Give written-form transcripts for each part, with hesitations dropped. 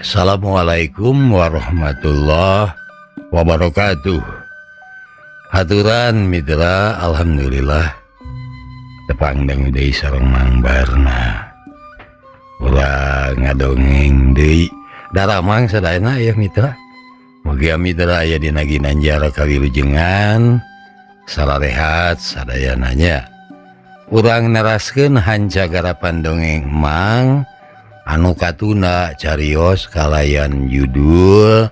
Assalamualaikum warahmatullahi wabarakatuh. Haturan mitra, alhamdulillah tepangdang deui sareng Mang Barna. Urang ngadongeng deui daramang sadayana ya mitra. Mugia mitra aya dina ginanjar kawilujengan sararehat sadayananya. Urang neraskeun hancagarapan dongeng Mang anu katuna carios kalayan judul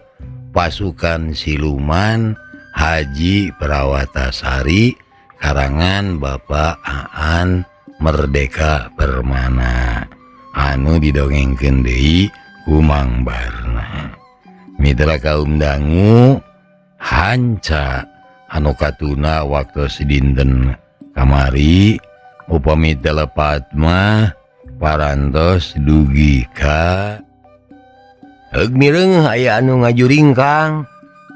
Pasukan Siluman Haji Perawatasari karangan Bapak Aan Merdeka Permana anu didongengkeun deui ku Mang Barna. Mitra kaum dangu hanca anu katuna waktu dinten kamari upami telepat mah parantos dugi ka heug mireng aya anu ngajuring Kang.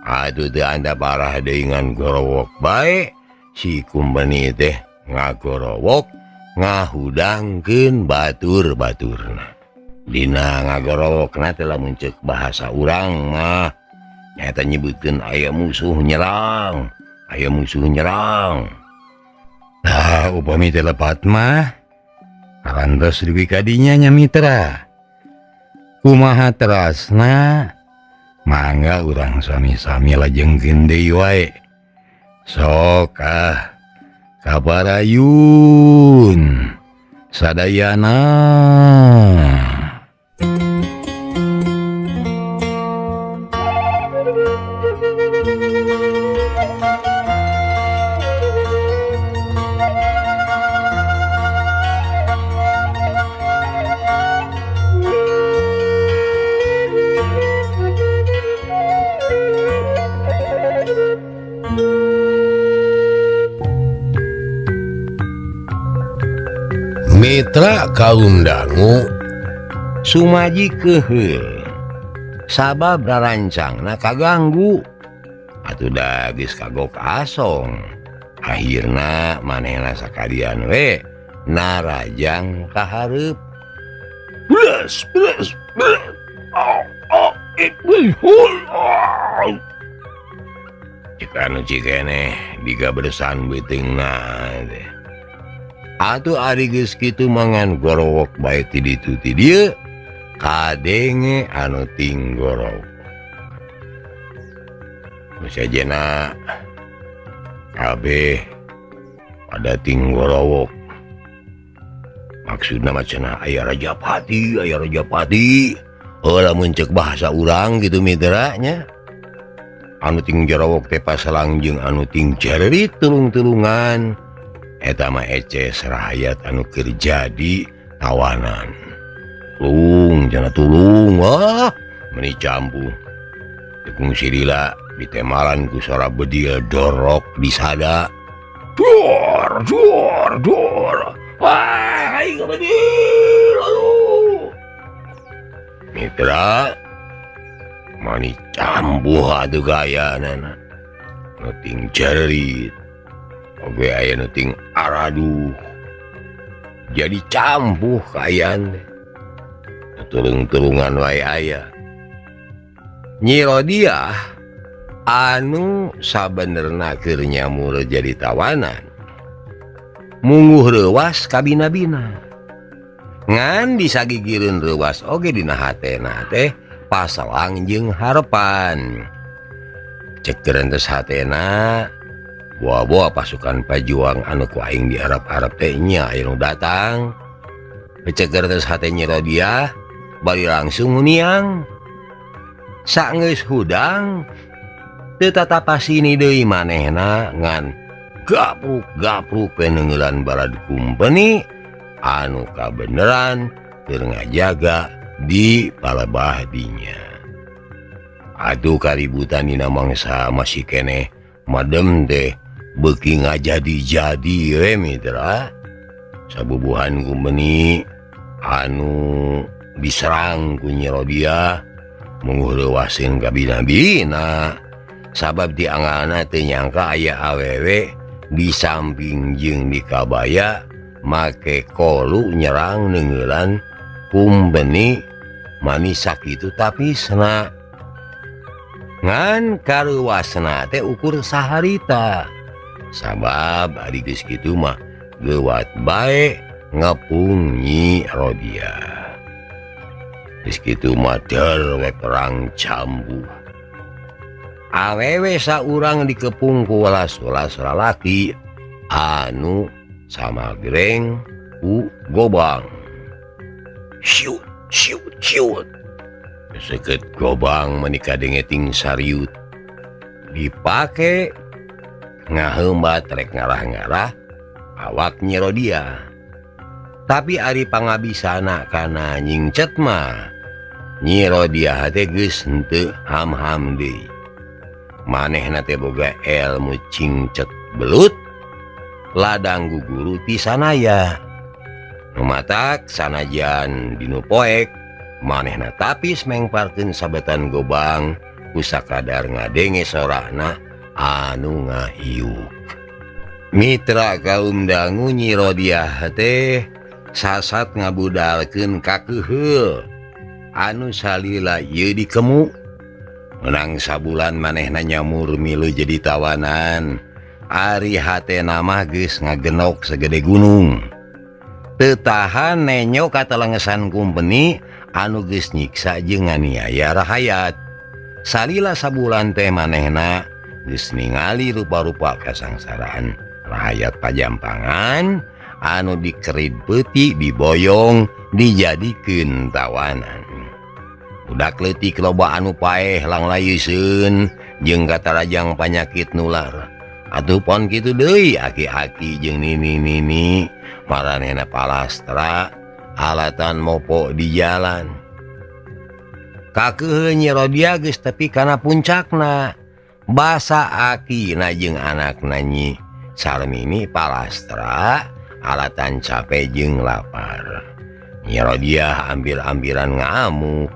Atuh teh anda parah deui ngan gorowok bae si kumbeni teh ngagorowok ngahudangkeun batur-baturna. Dina ngagorowokna teh lamun ceuk bahasa urang mah nyaeta nyebutkeun aya musuh nyerang, aya musuh nyerang. Tah upami teh lepat mah parantos dugi kadinya nya mitra. Kumaha terasna mangga urang sami-sami lajengkeun deui wae. Sok kabarayun sadayana. Mitra kaum dangu sumaji keheul sabab rarancangna kaganggu atuh da geus kagok asong. Akhirna manehna sakalian we narajang ka hareup. Blas blas blas. Cek anu cikene digabresan beuteungna teh. Atuh ari geus kitu mangan gorowok bae ti ditu ti dieu kadenge anu ting gorowok. Musajena kabeh pada ting gorowok. Maksudna macana aya Rajapati, aya Rajapati. Lamun ceuk bahasa urang gitu mitra nya. Anu ting gorowok teh pasalang jeung anu ting cerit tulung-tulungan. Eta mah eces rakyat anu keur jadi tawanan. Tulung jana tulung meni campu. Tekung silila ditemalan ku sora bedil dorok disada. Dor dor dor. Wah, hai ka bedil. Aduh. Mitra mani campu atuh gayana. Nu ting cerit. Oke aya nu ting araduh. Jadi campuh kayan. Tulung-tulungan wae aya. Nyi Rodiah anu sabenerna keur nyamur jadi tawanan. Mungguh reuwas ka bina-bina. Ngan disagigireun reuwas oge dina hatena teh pasalang jeung harepan. Cek terentes hatena bawa pasukan pajuang anu ku aing diharap-harap teh nya aya nu datang. Peceger terus hatenya Rodiah bari langsung nguniang. Saenggeus hudang teu tatapasini deui manehna ngan gapruk-gapruk penengelan barad kumpeni anu kabeneran keur ngajaga di palebah dinya. Atuh kaributan dina mangsa masih keneh madem teh beuki ngajadi-jadi we mitra. Sabubuhan kumbeni anu diserang ku Nyi Rodiah mungguh leuwaseun ka bina-bina. Sabab di anganna teu nyangka aya awewe di samping jeung di kabaya make kolu nyerang neungelan kumbeni manisak itu tapi sena ngan karuasna teh ukur saharita sabab ari geus kitu mah geuwat bae ngepung Nyi Rodia geus kitu mah we perang cambuh awewe saurang dikepung ku welas-welas lalaki anu samagreng ku Gobang syut syut syut seket Gobang menikah dengeting sariut dipake ngaheumbat rek ngarah-ngarah awak Nyi Rodia tapi ari pangabisana kana nyingcet mah Nyi Rodia teh geus henteu ham-ham deui manehna teh boga ilmu cingcet belut ladang guguru ti sanaya nu matak sanajan dinu poek manehna tapis mengparkeun sabetan Gobang ku sakadar ngadenge sorana anu ngahiuk mitra kaum dangu Nyi Rodia teh sasat ngabudalkeun kakeuheul anu salila ieu dikemu menang sabulan manehna nyamur milu jadi tawanan ari hatena mah geus ngagenok segede gunung teu tahan nenyo katalengesan kumpeni anu geus nyiksa jeung nganiaya rahayat salila sabulan teh manehna geus ningali rupa-rupa kasangsaraan rahayat pajampangan anu dikerid peuti diboyong dijadikeun tawanan budak leutik loba anu paeh lang layeuseun jeung katarajang panyakit nular atuh pon kitu deui aki-aki jeung nini-nini maranehna palastra alatan mopo di jalan kakeuheun Nyi Rodia geus tepi kana puncakna basa akina jeung anakna Nyi Sarmini palastra alatan capek jeung lapar Nyi Rodia ambir-ambiran ngamuk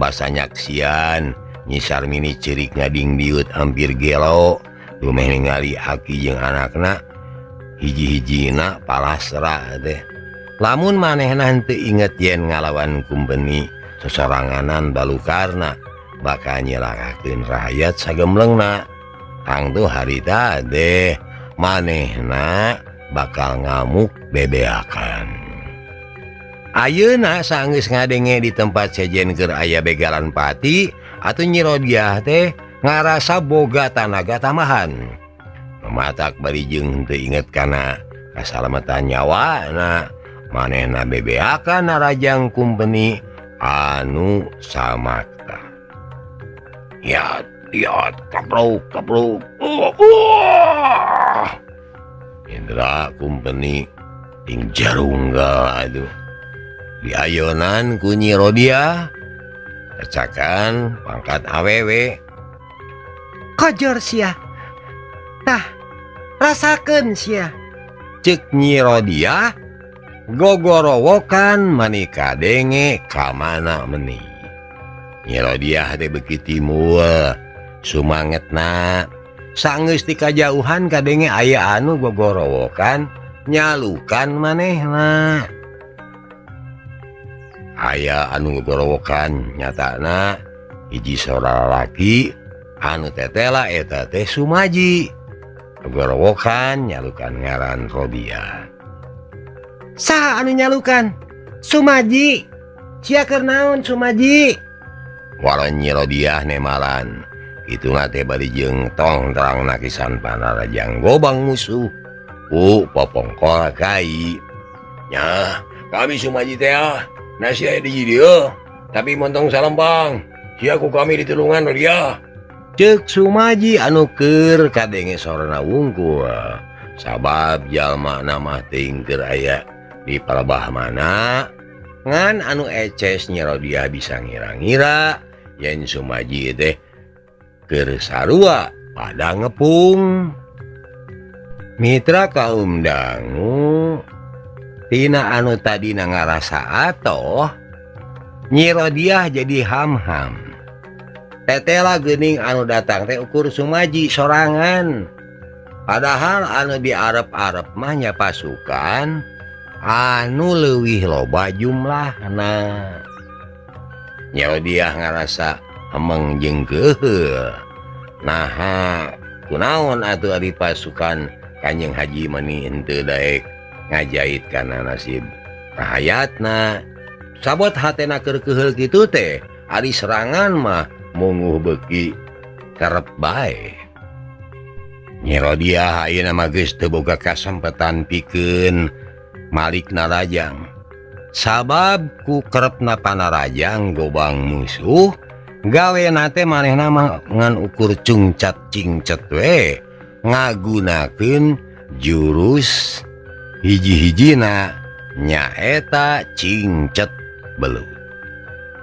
basa nyaksian Nyi Sarmini ceurik ngadingdiut hampir gelo lumeh ningali aki jeung anakna hiji-hijina palastra teh lamun manehna henteu inget yen ngalawan kumpeni sesoranganan balukarna bakal nyelakakeun rakyat sagemlengna tangtu harita deh manehna bakal ngamuk bebeakan ayeuna saenggeus ngadenge di tempat sejen keur aya begalan pati atuh Nyi Rodia teh ngarasa boga tanaga tamahan mematak bari jeung teu inget kana kasalamatan nyawana manehna bebeakan narajang kumpeni anu samakta yat yat kaprok kaprok Indra kumpeni ting jarunggal aduh diayonan ku Nyi Rodia tercakan pangkat awewe kojor sia tah rasakeun sia ceuk Nyi Rodia gogorowokan manika denge kamana meni Nyi Rodia teh beuki timuel sumangetna saenggeus ti kajauhan kadenge aya anu gogorowokan nyalukan manehna aya anu gogorowokan nyatana hiji saudara lalaki anu tetela eta teh Sumaji gogorowokan nyalukan ngaran Rodia saha anu nyalukan Sumaji sia keur naon Sumaji walau Nyi Rodia nemalan itu nate bari jeung tong terang nakisan panarajang Gobang musuh ku popongkol kai nya kami Sumaji teh nasi aya di dieu tapi montong salempang sia ku kami ditulungan Rodia ceuk Sumaji anu keur kadenge sorana wungkul sabab jalma nama teuing keur aya di palebah mana ngan anu eces Nyi Rodia bisa ngira-ngira yen Sumaji teh keur sarua pada ngepung mitra kaum dangu tina anu tadina ngarasa atoh Nyi Rodia jadi ham-ham tetela geuning anu datang teh ukur Sumaji sorangan padahal anu diarep-arep mah nya pasukan anu leuwih loba jumlahna Nyawa dia ngerasa emang jeung keheul. Nah, kunaon atuh ari pasukan Kanjeng Haji Mani henteu daek ngajait kana nasib rahayatna. Sabot hatena keur keheul kitu teh, ari serangan mah munguh beuki karep bae. Nyi Rodia ayeuna mah geus teu boga kasempetan pikeun malikna Rajang. Sabab ku kerepna Panarajang gobang musuh, gawena teh manehna mah ngan ukur cungcat cingcet we, ngagunakeun jurus hiji-hijina nyaeta cingcet belut.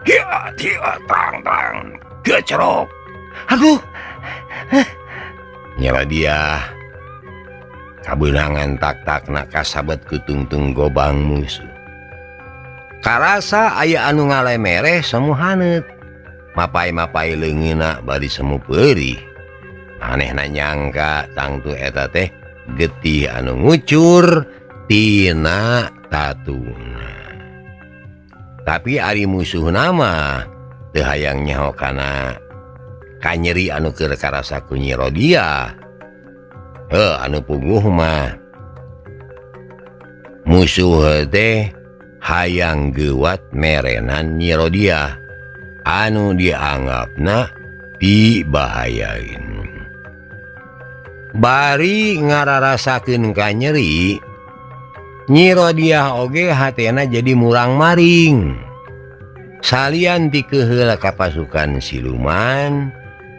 Hiat terang gecerok. Aduh. Nyawa dia kabeunangan tak-takna kasabet ku tungtung gobang musuh. Karasa aya anu ngalemereh semu haneut. Mapai-mapai leungeunna bari semu peurih. Manehna nyangka tangtu eta teh getih anu ngucur tina tatuna. Tapi ari musuhna mah teu hayang nyaho kana kanyeri anu keur karasa ku Nyi Rodia. Anu puguh mah musuh teh hayang gewat merenan Nyi Rodia anu dianggapna dibahayain. Bari ngararasakeun kanyeri, Nyi Rodia oge hatena jadi murang maring. Salian dikeheul ka pasukan siluman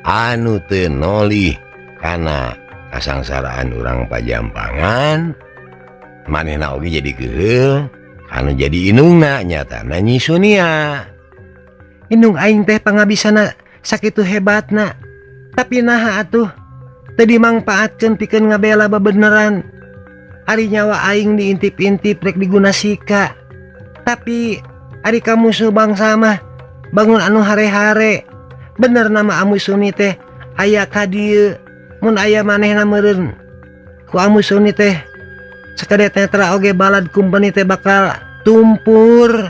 anu teu nolih kana kasangsaraan urang pajampangan, manehna oge jadi keheul anu jadi inungna nyatana Nyi Sunia. Inung aing teh pangabisana sakitu hebatna, tapi naha atuh teu dimangpaatkeun pikeun ngabela bebeneran. Ari nyawa aing diintip-intip rek digunasika, tapi ari ka musuh bangsa mah bangun anu hare-hare. Bener nama Amu Suni teh aya ka dieu, mun aya manehna meureun ku Amu Suni teh sakadet netra oge balad kumpeni teh bakal tumpur.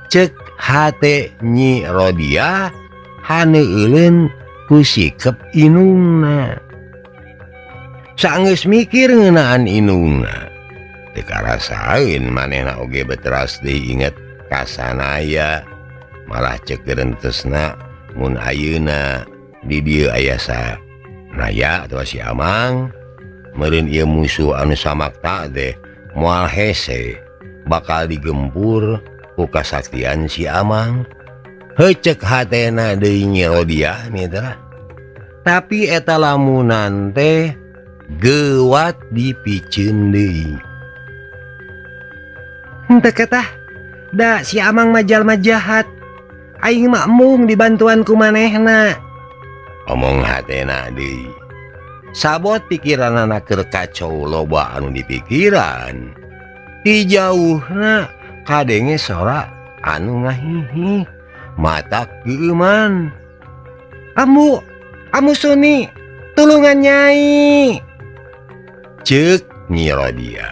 Ceuk hate Nyi Rodia haneueulin ku sikep inungna. Saenggeus mikir ngeunaan inungna, teu karasaeun manehna oge betras deui inget kasanaya. Malah ceuk gerentesna mun ayeuna di dieu aya sanaya atawa si Amang, meureun ieu musuh anu samakta teh moal hese bakal digempur ku kasaktian si Amang. Heuceuk hatena deui Nyi Rodia mitra. Tapi eta lamunan teh gewat dipikeun deui. Henteu ketah da si Amang majal jahat, aing mah mung dibantuan ku manehna. Omong hatena deui. Sabot pikiranna keur kacau loba anu dipikiran. Di jauhna kadenge sora anu ngahihi, mata keuman. Amu Suni, tulungan Nyai. Ceuk Nyi Rodia.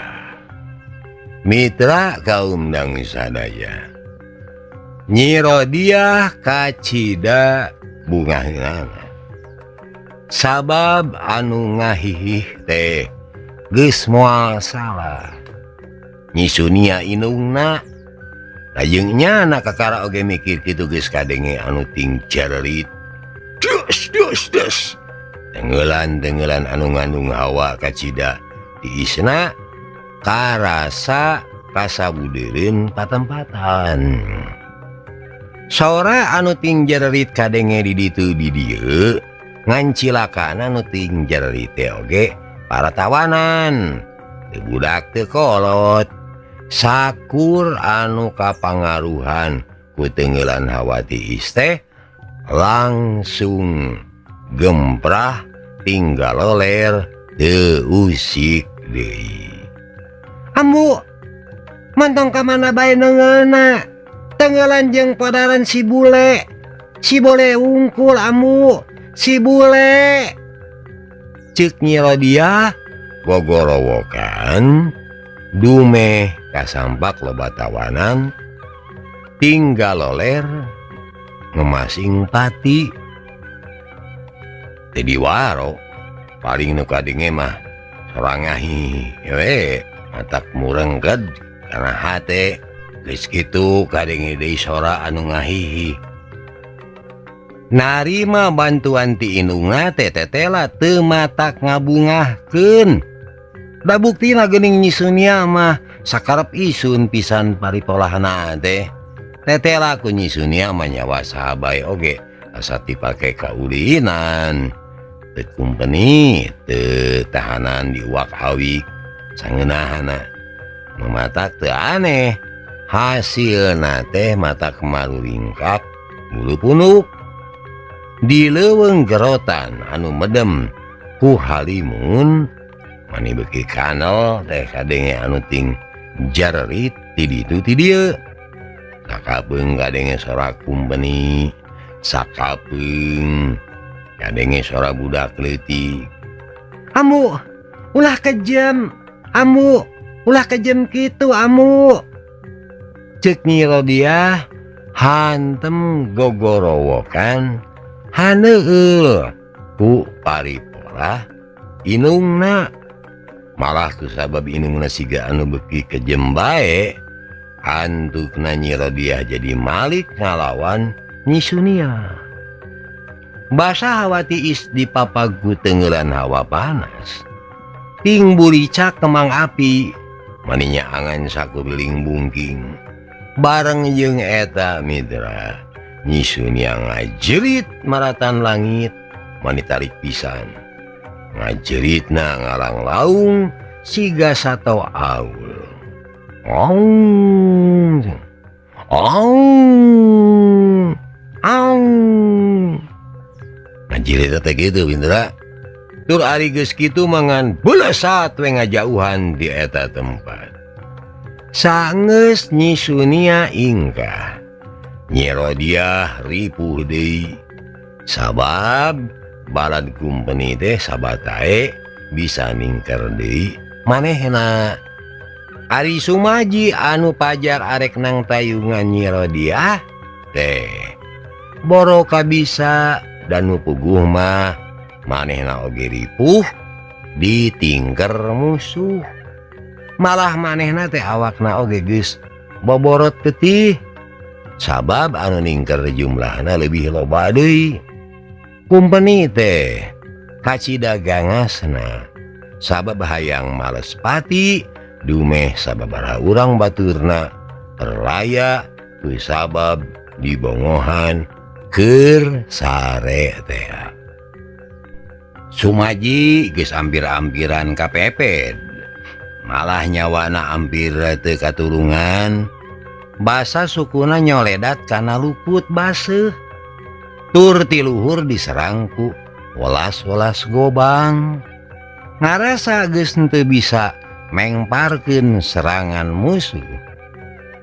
Mitra kaum dang sadaya, Nyi Rodia kacida bungaheunana. Sabab anu ngahihih teh geus moal salah. Nyi Sunia inungna, lajeungnya anak kakara oge mikir kitu geus kadenge anu ting cererit. Dus. Tenggelan anu ngandung hawa kacida diisna karasa kasabudeureun patempatan. Sora anu ting jererit kadenge di ditu di dieu ngan cilakan anu ting jererit teh oge para tawanan. Teu budak teu kolot, sakur anu kapangaruhan ku tenggelan hawa tiis teh langsung gemprah tinggal loler teu usik deui. Ambu mantong ka mana bae neungeulna, tenggelan jeung padaran si bule ungkul ambu, si bule. Ceuk Nyi Rodia gogorowokan dumeh kasampak loba tawanan tinggal loler ngemasing pati jadi waro paling nu kadenge mah sorangahi matak murengked karena hate geus kitu kadenge deui sora anu ngahihi narima bantuan ti indungna teh tetela teu matak ngabungahkeun da buktina geuning nyisunia mah sakarep isun pisan paripolahna teh tetela ku nyisunia mah nyawa sahabai oge asa dipake kaulinan teu kumpeni teu tahanan di uwak awik sangeunahana mematak teu aneh hasilna teh mata kemaru lingkap bulu punuk di leuweung gerotan anu medem ku halimun mani beuki kanal teh kadenge anu ting jarerit ti ditu ti dieu sakapeung kadenge sora kumpeni sakapeung kadenge sora budak leutik amu ulah kejem amu ulah kejem kitu amu cek Nyi Rodia hantem gogorowokan haneueul ku paripolah inungna malah kusabab inungna siga anu beuki kejem bae antukna Nyi Rodia jadi malik ngalawan Nyi Sunia basa hawa tiis di papagu tenggelan hawa panas ting buricak kemang api maninya angan sakuring bungking bareng jeung eta mitra Nyi Sunia ngajerit maratan langit mani tarik pisan ngajeritna ngalang laung siga sato aul ong ong ong ngajerit teh gitu mitra tur ari geus kitu mangan beulesat we ngajauhan di eta tempat saenggeus Nyi Sunia ingkah Nyi Rodia ripuh deui sabab balad kumpeni teh sabatae bisa ningker deui manehna ari sumaji anu pajar arek nang tayungan Nyi Rodia teh boro kabisa dan nu puguh mah manehna oge ripuh ditingker musuh malah manehna teh awakna oge geus boborot getih sabab anu ningker jumlahna lebih loba deui kumpeni teh kacida gangasna sabab hayang males pati dumeh sababaraha urang baturna terlaya ku sabab dibongohan keur sare teh sumaji geus ampir-ampiran kapepet malah nyawana ampir teu katurungan basa sukuna nyoledat kana luput baseuh tur ti luhur diserangku welas-welas gobang ngarasa geus teu bisa mengparkeun serangan musuh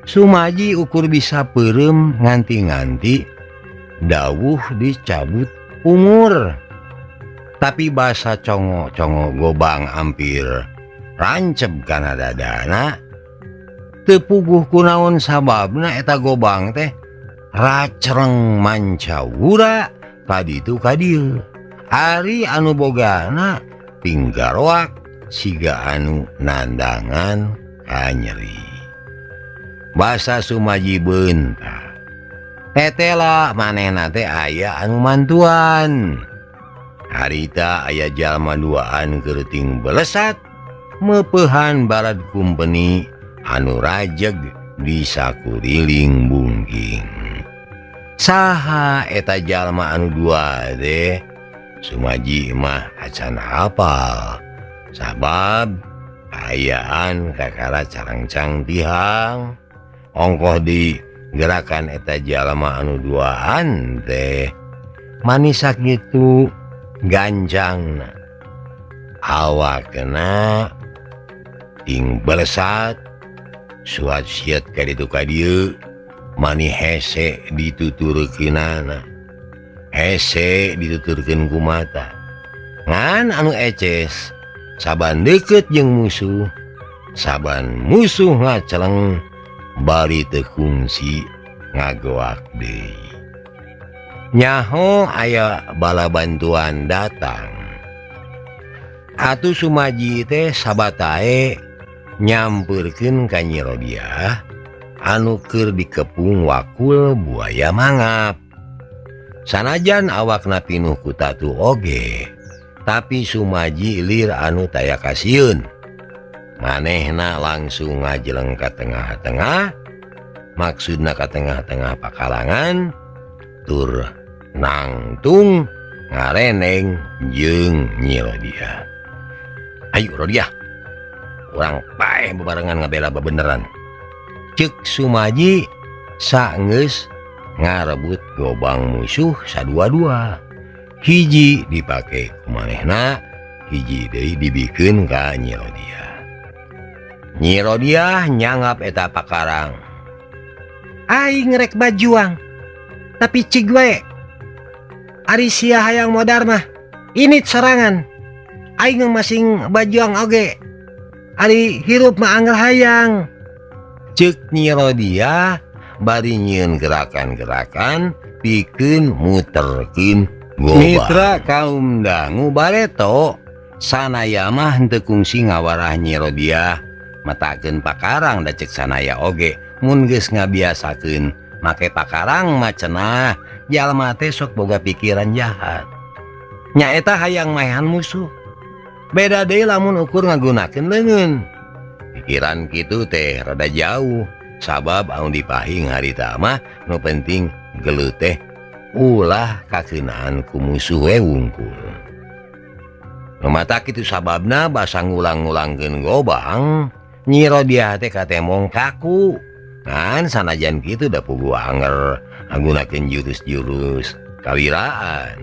sumaji ukur bisa peureum nganti-nganti dawuh dicabut umur tapi basa congo-congo gobang ampir ranceb kana dadana teu puguh kunaon sababna eta gobang teh racreng mancawura kaditu kadieu ari anu bogana pinggaroak siga anu nandangan kanyeri basa sumaji beunta tetela manehna teh aya anu mantuan harita aya jalma duaan keuting belesat meupehan balad kumpeni anu rajeg di sakuriling bungking saha eta jalma anu dua teh sumaji mah acan hafal sabab ayaan kakara carangcang tihang ongkoh di gerakan eta jalma anu duaan teh manisak gitu ganjangna awakna ting belesat suat siat kaditu kadieu mani hese dituturkeunana hese dituturkeun ku mata ngan anu eces saban deukeut jeung musuh saban musuh ngaceleng bari teu kungsi ngagoak deui nyaho aya bala bantuan datang. Atuh Sumaji teh sabatae nyamperkeun ka Nyi Rodiah anu keur dikepung wakul buaya mangap. Sanajan awakna pinuh ku tatu oge, tapi Sumaji lir anu taya kasieun. Manehna langsung ngajeleng ka tengah-tengah, maksudna ka tengah-tengah pakalangan, tur nangtung ngareneng jeung Nyi Rodiah. Ayo Rodiah, urang paeh bebarengan ngabela bebeneran. Ceuk Sumaji saenggeus ngarebut gobang musuh sadua-dua. Hiji dipake ku manehna, hiji deui dibikeun ka Nyi Rodiah. Nyi Rodiah nyangap eta pakarang. Aing rek bajuang, tapi cig we. Ari sia hayang modar mah, init sorangan. Aing masing bajuang oge. Ari hirup mah angger hayang. Ceuk Nyi Rodiah bari nyieun gerakan-gerakan pikeun muterkeun gobang. Mitra kaum dangu bareto sanaya mah henteu kungsi ngawarah Nyi Rodiah matakeun pakarang da ceuk sanaya oge mun geus ngabiasakeun make pakarang mah cenah jalma teh sok boga pikiran jahat. Nya eta hayang maehan musuh. Beda deui lamun ukur ngagunakeun leungeun. Pikiran kitu teh rada jauh. Sabab anu dipahing harita mah nu penting geuleuh teh ulah kakeunaan ku musuh we wungkul. Nu mata kitu sababna basa ngulang-ngulangkeun gobang, Nyi Rodiah teh katemong kaku. Ngan sanajan kitu da puguh anger ngagunakeun jurus-jurus kawiraan.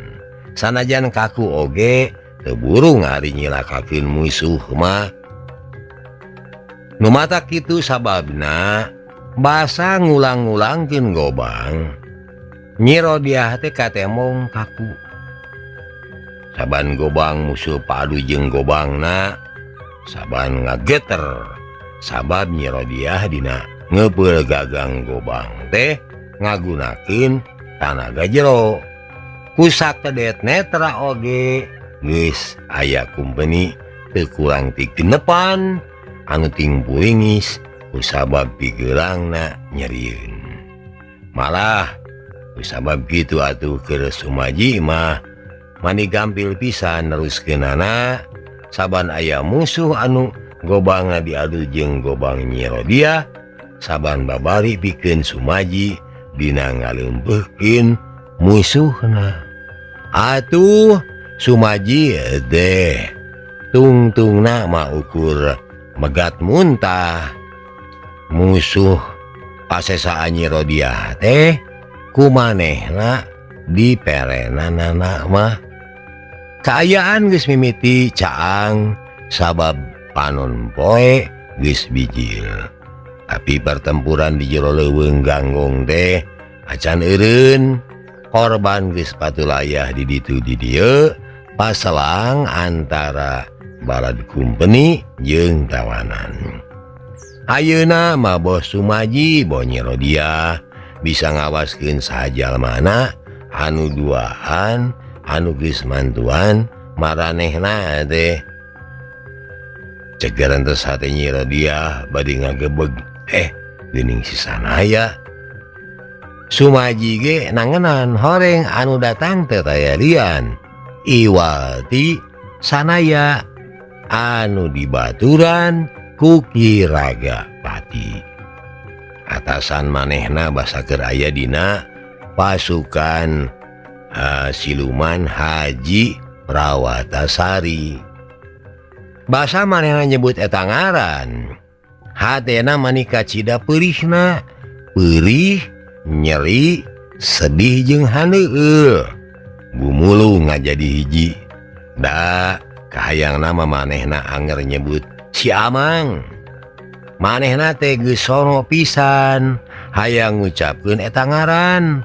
Sanajan kaku oge teu buru ngari nyilakakeun musuh mah. Nu mata kitu sababna basa ngulang-ngulangkeun gobang, Nyi Rodiah teh katemong kaku. Saban gobang musuh padu jeung gobangna, saban ngageter. Sabab Nyi Rodiah dina ngeupeul gagang gobang teh ngagunakeun tanaga jero. Ku sakedet netra oge geus aya kumpeni teu kurang ti genepan anu ting puringis kusabab pigeurangna nyerieun. Malah kusabab kitu atuh keur Sumaji mah mani gampil pisan neruskeunana saban aya musuh anu gobangna diadu jeung gobang Nyi Rodiah, saban babari pikeun Sumaji dina ngaleumpeukkeun musuhna. Atuh Sumaji deh tungtungna mah ukur megat muntah. Musuh pasesaan Nyi Rodiah teh kumanehna diperenanana mah kaayaan geus mimiti caang sabab panon poe geus bijil. Tapi pertempuran di jero leuweung ganggong teh acan eureun, korban geus patulayah di ditu di dieu paselang antara balad kumpeni jeung tawanan. Ayeuna mah Bos Sumaji boh Nyi Rodiah bisa ngawaskeun sajalmana anu duaan anu geus mantuan maranehna teh. Cegeran tes hate Nyi Rodiah bade ngagebeg geuning si sanaya. Sumaji ge nangenan horeng anu datang teh taya lian. Iwati sanaya anu dibaturan ku Ki Raga Pati. Atasan manehna basa keur aya dina pasukan siluman Haji Prawatasari. Basa manehna nyebut eta ngaran, hatena manika cida peurihna, peurih, nyeri, sedih jeung haneueul. Gumulu ngajadi hiji. Da kahayang nama manehna anger nyebut si Amang. Manehna teh geus sono pisan hayang ngucapkeun eta ngaran.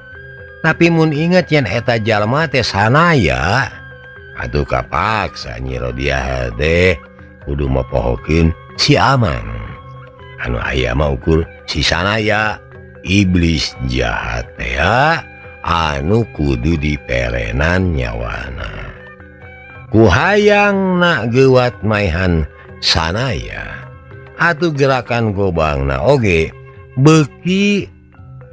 Tapi mun inget yen eta jalma teh sanaya, atuh kapaksa Nyi Rodiah teh kudu mapohokeun si Amang. Anu aya mah ukur si sanaya iblis jahat teh ya, anu kudu diperenan nyawana ku hayang nak gewat maihan sanaya atuh gerakan gobangna oge beki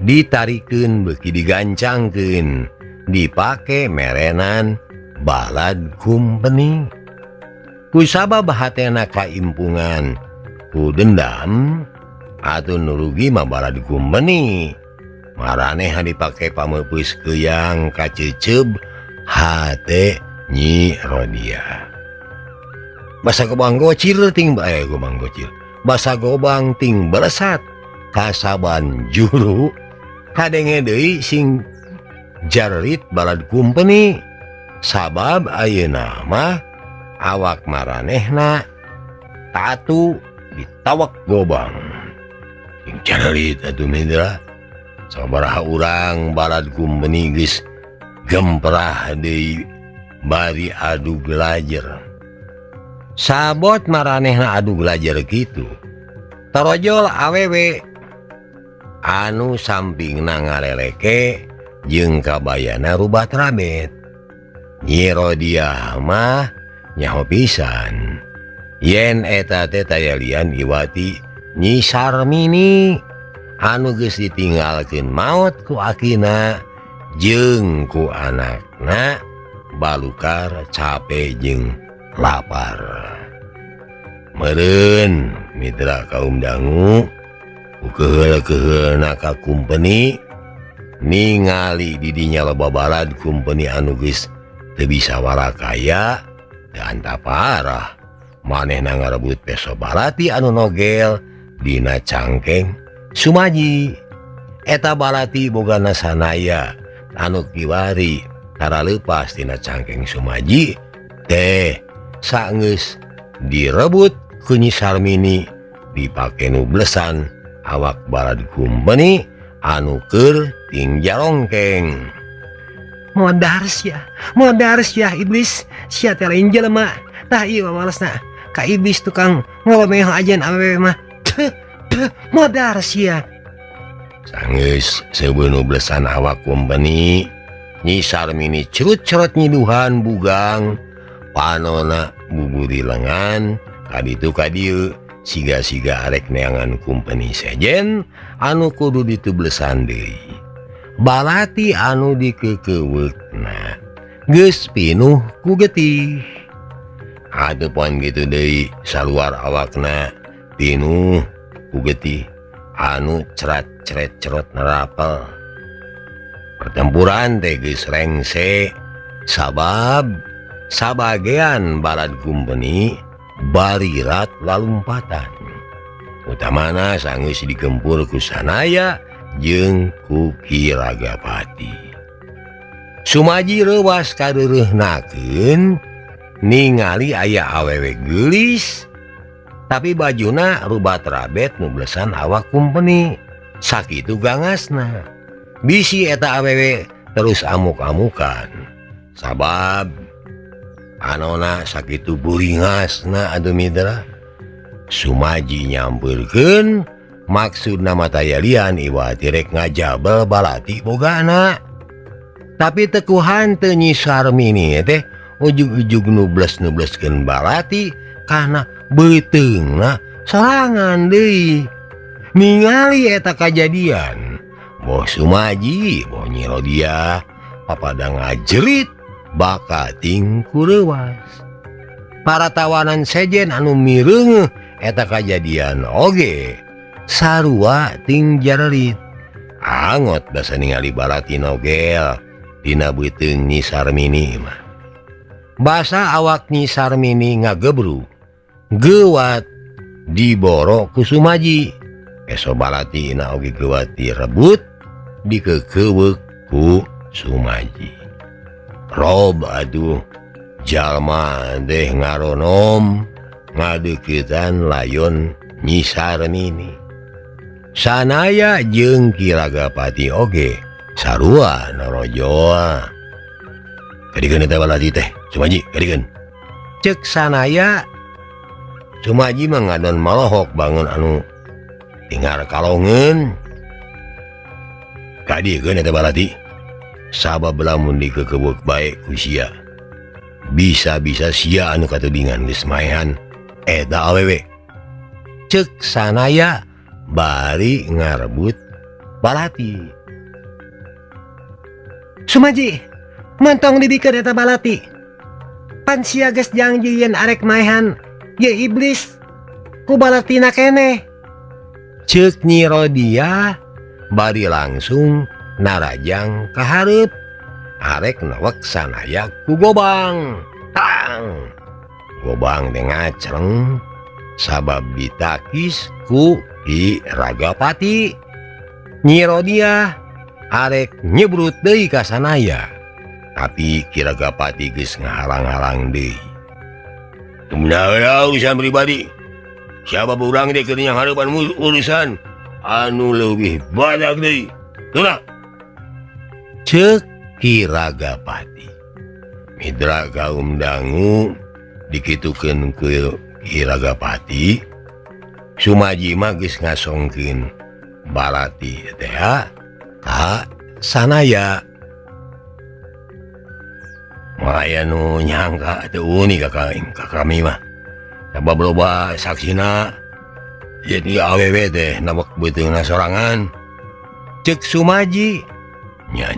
ditarikeun beki digancangkeun dipake merenan balad kumpeni kusabab hatena kaimpungan ku dendam atuh nurugi mah balad kumpeni maraneh dipake pameupis keuyang kaceceb hate Nyi Rodia basa gobang gocil ting gobang gocil basa gobang ting beresat kasaban juru kadenge deui sing jarit balad kumpeni sabab ayeuna mah awak maranehna tatu ditawak gobang sing jarit atuh mitra sabaraha urang balad kumpeni geus gemprah deui bari adu gelajer sabot maranehna adu gelajer kitu tarojol awewe anu sampingna ngareleke jeung kabayana rubat rabet Nyi Rodia mah nyaho pisan yen eta teh tayalian iwati Nyi Sarmini anu geus ditinggalkeun maot ku akina jeung ku anakna balukar capek jeung lapar meureun mitra kaum dangu keheul-keheulna ka kumpeni ningali didinya loba balad kumpeni anu geus teu bisa warakaya dan tak parah manehna ngarebut peso balati anu nogel dina cangkeng Sumaji eta balati bogana sanaya anu kiwari tara leupas dina cangkeng Sumaji teh saenggeus direbut ku Nyi Sarmini dipake nublesan awak balad kumpeni anu keur ting jarongkeng modars ya iblis sia teh lain jelema tah ieu malesna ka iblis tukang ngomeh ajan awewe mah modars ya saenggeus seubeul nublesan awak kumpeni Nyi Sarmini cerut-cerut nyiduhan bugang panona buburi lengan kaditu kadieu siga-siga arek neangan kumpeni sejen anu kudu ditublesan deui balati anu dikekeweukna geus pinuh ku getih atuh poin kitu deui saluar awakna pinuh ku getih anu cerat-ceret-cerot nerapel pertempuran teh geus rengse sabab sabagean balad kumpeni barirat lalumpatan utamana saenggeus digempur ku sanaya jeung ku Ki Ragapati Sumaji reuwas kareureuhnakeun ningali aya awewe geulis tapi bajuna rubat rabet nublesan awak kumpeni sakitu gangasna bisi eta awewe terus amuk-amukan sabab anona sakitu buringasna atuh mitra Sumaji nyampeurkeun maksudna mata yalian iwati rek ngajabel balati bogana tapi tekuhan teu Nyi Sarmini teh ujug-ujug nubles-nubleskeun balati kana beuteungna sorangan deui ningali eta kajadian boh Sumaji boh Nyi Rodia papada ngajerit baka ting kureuwas para tawanan sejen anu mireung eta kajadian oge sarua ting jarerit angot basa ningali balati nogel dina beuteung Nyi Sarmini mah basa awak Nyi Sarmini ngagebru gewat diboro ku Sumaji eso balati na oge gewat direbut dikekeweuk ku Sumaji rob aduh jalma teh ngaronom ngadeuketan layon Nyi Sarmini sanaya jeung Ki Ragapati oge sarua narojoa kadikeun eta balati teh Sumaji kadikeun cek sanaya Sumaji mah ngadon malohok bangun anu tinggal kalongeun kadikeun eta balati sabab lamun dikekebuk baik ku sia bisa-bisa sia anu katudingan geus maehan eta awewe. Ceuk Sanaya bari ngarebut balati. Sumaji, mentong dibikeun eta balati. Pan sia geus janji yen arek maehan ye iblis ku balatina keneh. Ceuk Nyi Rodia bari langsung narajang ka hareup arek newek Sanaya ku gobang. Tang. Gobang teh ngacreng sabab ditakis ku Ki Ragapati. Nyi Rodia arek nyebrut deui ka Sanaya, tapi Ki Ragapati geus ngahalang-halang deui. Kumaha urusan pribadi? Siapa urang teh keur nyang hareupan urusan anu leuwih badag deui. Tuna. Ceuk Ki Ragapati. Mitra kaum dangu dikitukeun ke Ki Ragapati, Sumaji mah geus ngasongkeun balati teh ka Sanaya. Maya nu nyangka teu unik ka kami mah. Sabab loba saksina jadi awewe teh nabek beuteungna sorangan. Ceuk Sumaji nya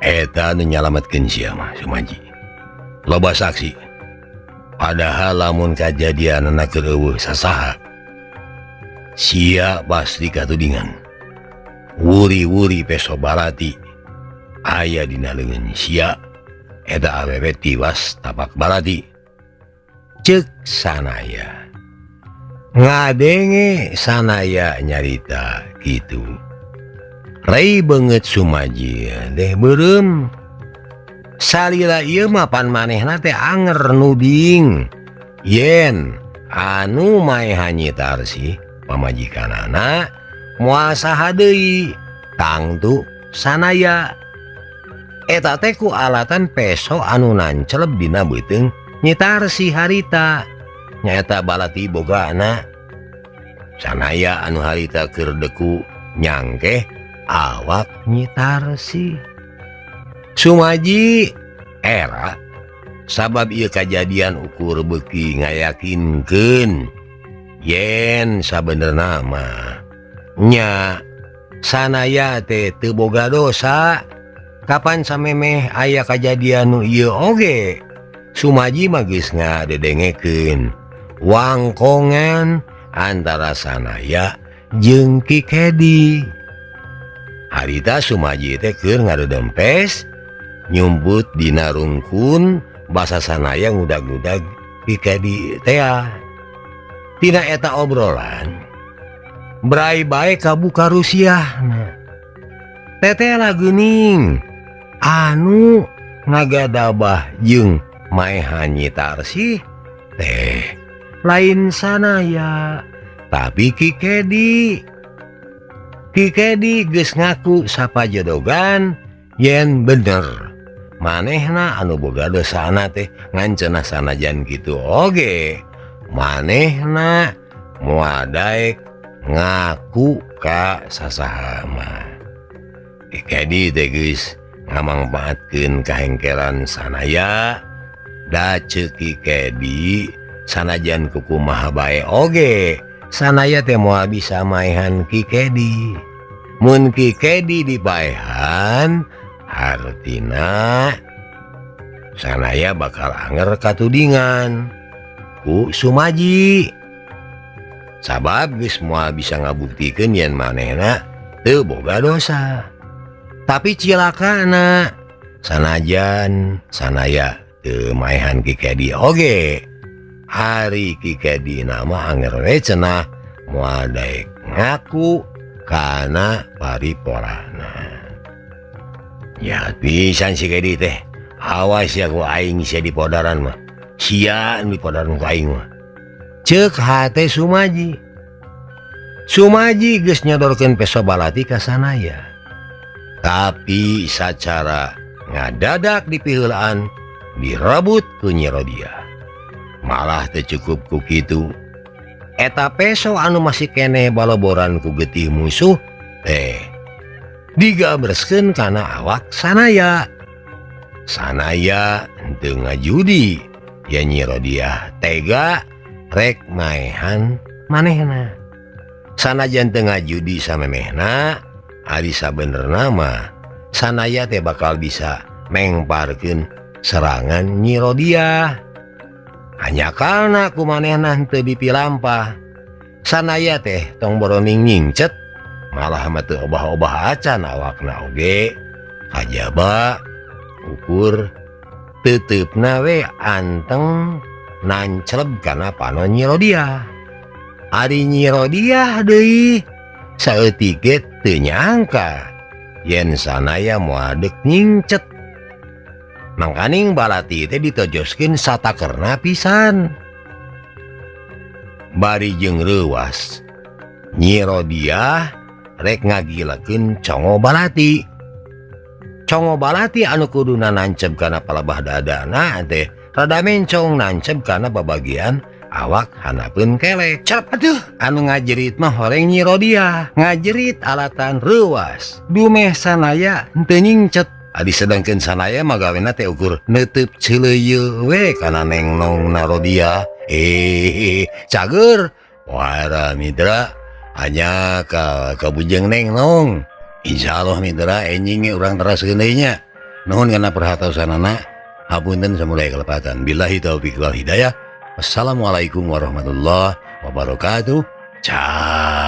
eta nu nyalametkeun sia mah Sumaji. Loba saksi. Padahal lamun kajadianna keur eueuh sasaha sia pasti katudingan. Wuri-wuri peso balati aya dina leungeun sia eta awewe tiwas tapak balati. Ceuk Sanaya. Ngadenge Sanaya nyarita kitu. Rei beungeut Sumaji teh beureum. Salila ieu mah pan manehna teh anger nuding yen anu maehan Nyi Tarsih pamajikanana moal saha deui tangtu Sanaya. Eta teh ku alatan peso anu nancelep dina beuteung Nyi Tarsih harita nyaeta balati bogana. Sanaya anu harita keur deku nyangkeh awak Nyi Tarsih. Sumaji era sabab ieu kajadian ukur beuki ngayakinkeun yen sabenerna mah nya Sanaya teh teu boga dosa. Kapan samemeh aya kajadian nu ieu oge Sumaji mah geus ngadedengekeun wangkongan antara Sanaya jeung Ki Kedi. Harita Sumaji teh keur ngadedempes nyumput dina rungkun basa Sanaya ngudag-ngudag Ki Kedi teh. Tina eta obrolan berai bae kabuka rusiahna. Teteh geuning anu ngagadabah jeung maehan Nyi Tarsih teh lain Sanaya tapi Ki Kedi. Ki Kedi geus ngaku sapajodogan yen bener manehna anu boga dosana teh ngancenah sanajan kitu oge manehna moal daek ngaku ka sasaha mah. Ki Kedi teh geus ngamangpaatkeun kahengkelan Sanaya. Da ceuk Ki Kedi sanajan kukumaha bae oge Sanaya teh moal bisa maehan Ki Kedi. Mun Ki Kedi dipaehan artina Sanaya bakal anger katudingan ku Sumaji. Sabab geus moal bisa ngabuktikeun yen manehna teu boga dosa. Tapi cilakana sanajan Sanaya teu maehan Ki Kedi oge hari Ki Kedi nama anger we cenah moal daek ngaku kana pariporana. Ya pisan si Kedi teh awas ya ku aing sia di podaran mah sia di podaran ku aing mah. Ceuk hate Sumaji. Sumaji geus nyodorkeun peso balati ka Sanaya. Tapi sacara ngadadak dipiheulaan direbut ku Nyi Rodia. Malah teu cukup ku kitu. Eta peso anu masih keneh baloboran ku getih musuh teh digamberskeun kana awak sanaya teu ngajudi ya Nyi Rodiah tega rek maehan manehna. Sanajan teu ngajudi samemehna ari sabenerna mah sanaya teh bakal bisa mengparkeun serangan Nyi Rodiah. Hanya karena kumanehna teu dipilampah sanaya teh tong boroning nyingcet malah mah teu obah-obah acan awakna oge kajaba ukur teteupna we anteng nancleb kana panon Nyi Rodiah. Ari Nyi Rodiah deui saeutik ge teu nyangka yen sanaya moadek nyingcet. Mangkaning balati teh ditojoskeun satakerna pisan. Bari jeung reuwas Nyi Rodiah rek ngagilekeun congo balati. Congo balati anu kuduna nancep kana palebah dadana teh rada mencong nancep kana babagian awak hanapeun kelek. Cap atuh anu ngajerit mah horeng Nyi Rodiah, ngajerit alatan reuwas. Dumeh sanaya teu nyingcet. Adi sedangkeun sanaya mah gawena teh ukur neuteub ceuleuyeul we kana Neng Nongna Rodiah. Cager wara mitra hanya ka bujeng Neng Nong. Insyaallah mitra enjing urang teraskeun deui nya. Nuhun kana perhatosanana. Hapunten samulai kalepatan. Billahi taufiq wal hidayah. Wassalamualaikum warahmatullahi wabarakatuh. Ciao.